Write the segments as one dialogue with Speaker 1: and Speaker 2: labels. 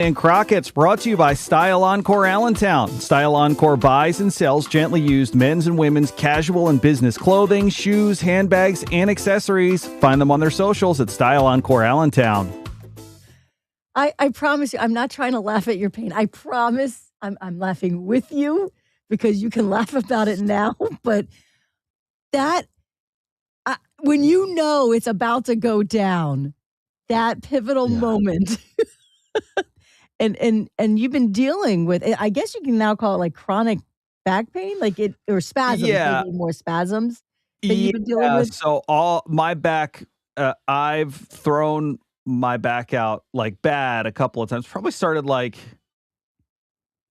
Speaker 1: And Crockett's brought to you by Style Encore Allentown. Style Encore buys and sells gently used men's and women's casual and business clothing, shoes, handbags, and accessories. Find them on their socials at Style Encore Allentown.
Speaker 2: I promise you, I'm not trying to laugh at your pain. I promise I'm laughing with you because you can laugh about it now. But that, when you know it's about to go down, that pivotal moment. And you've been dealing with, I guess you can now call it like chronic back pain, or spasms, maybe more spasms that you've been dealing with.
Speaker 1: So all my back, I've thrown my back out like bad a couple of times. Probably started I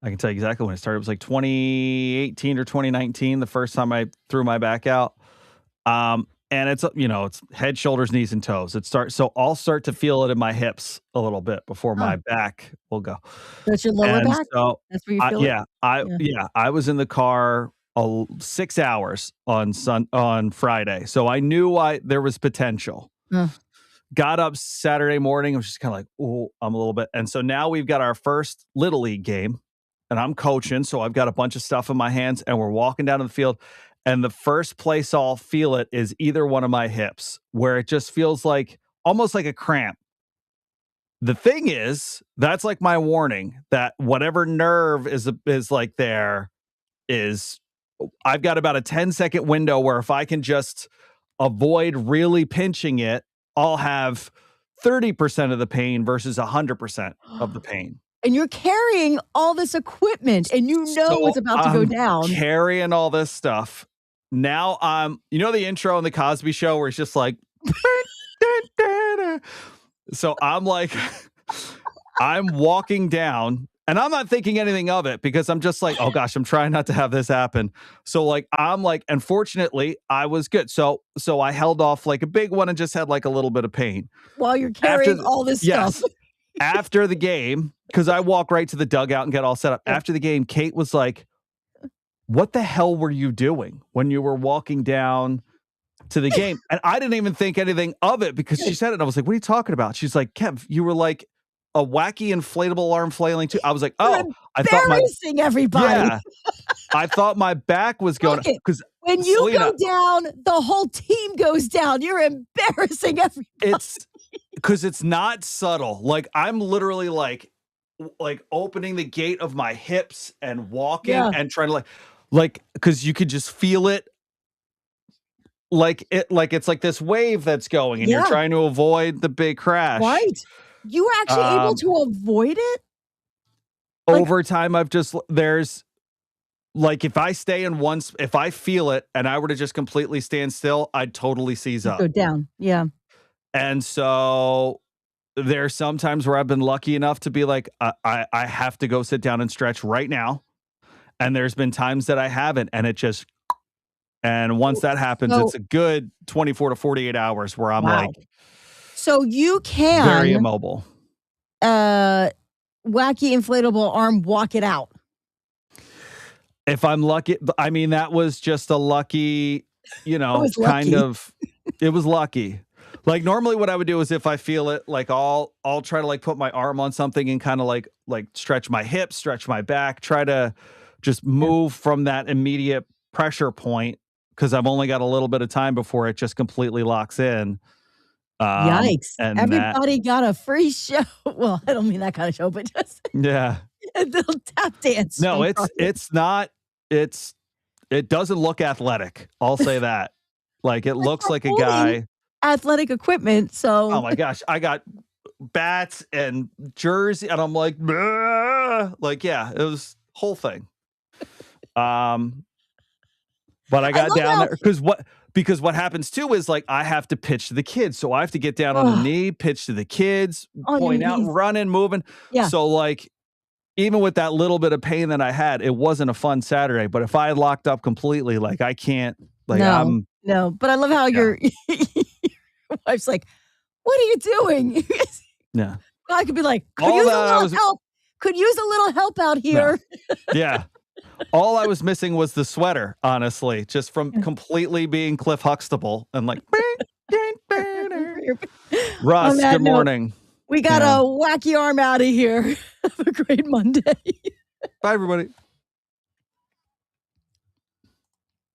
Speaker 1: can tell you exactly when it started. It was like 2018 or 2019, the first time I threw my back out. And it's, it's head, shoulders, knees, and toes. So I'll start to feel it in my hips a little bit before my back will go.
Speaker 2: That's your lower back?
Speaker 1: So,
Speaker 2: that's where you feel
Speaker 1: it? I was in the car 6 hours on Friday. So I knew there was potential. Got up Saturday morning. I was just kind of like, oh, I'm a little bit. And so now we've got our first Little League game. And I'm coaching. So I've got a bunch of stuff in my hands. And we're walking down to the field. And the first place I'll feel it is either one of my hips, where it just feels almost like a cramp. The thing is, that's like my warning that whatever nerve is there is, I've got about a 10-second window where if I can just avoid really pinching it, I'll have 30% of the pain versus 100% of the pain.
Speaker 2: And you're carrying all this equipment and it's about to go down.
Speaker 1: Carrying all this stuff. Now the intro on the Cosby Show where it's just like, so I'm like, I'm walking down and I'm not thinking anything of it because I'm just like, oh gosh, I'm trying not to have this happen. So and fortunately I was good. So I held off like a big one and just had like a little bit of pain.
Speaker 2: While you're carrying all this stuff.
Speaker 1: After the game, because I walk right to the dugout and get all set up. After the game, Kate was like, what the hell were you doing when you were walking down to the game? And I didn't even think anything of it because she said it. And I was like, what are you talking about? She's like, Kev, you were like a wacky inflatable arm flailing too. I was like,
Speaker 2: I thought everybody.
Speaker 1: Yeah, I thought my back was going because
Speaker 2: when you go down, the whole team goes down. You're embarrassing everybody.
Speaker 1: It's because it's not subtle. Like I'm literally like opening the gate of my hips and walking and trying to because you could just feel it. It's like this wave that's going and you're trying to avoid the big crash.
Speaker 2: Right. You were actually able to avoid it?
Speaker 1: Over time, there's if I stay in if I feel it and I were to just completely stand still, I'd totally seize up.
Speaker 2: Go down. Yeah.
Speaker 1: And so there's some times where I've been lucky enough to be like, I have to go sit down and stretch right now. And there's been times that I haven't, and and once that happens, it's a good 24 to 48 hours where I'm like,
Speaker 2: so you can
Speaker 1: very immobile.
Speaker 2: Wacky inflatable arm, walk it out.
Speaker 1: If I'm lucky, I mean, that was just a lucky, it was lucky. Like normally what I would do is if I feel it, I'll try to put my arm on something and kind of like stretch my hips, stretch my back, try to just move from that immediate pressure point because I've only got a little bit of time before it just completely locks in.
Speaker 2: Yikes. And everybody got a free show. Well, I don't mean that kind of show, but just a little tap dance.
Speaker 1: No, it's not. It doesn't look athletic. I'll say that. It looks like a guy.
Speaker 2: Athletic equipment. So,
Speaker 1: oh my gosh, I got bats and jersey, and I'm like, it was whole thing. But I got down there because what happens too is I have to pitch to the kids, so I have to get down on a knee, pitch to the kids, point out, running, moving. Yeah. So even with that little bit of pain that I had, it wasn't a fun Saturday. But if I had locked up completely, I can't.
Speaker 2: No. But I love how your wife's like, "What are you doing?"
Speaker 1: Yeah.
Speaker 2: I could be like, "Could use a little help. Could use a little help out here."
Speaker 1: No. Yeah. All I was missing was the sweater, honestly, just from completely being Cliff Huxtable and Russ, good morning.
Speaker 2: We got
Speaker 1: Yeah.
Speaker 2: a wacky arm out of here. Have a great Monday.
Speaker 1: Bye, everybody.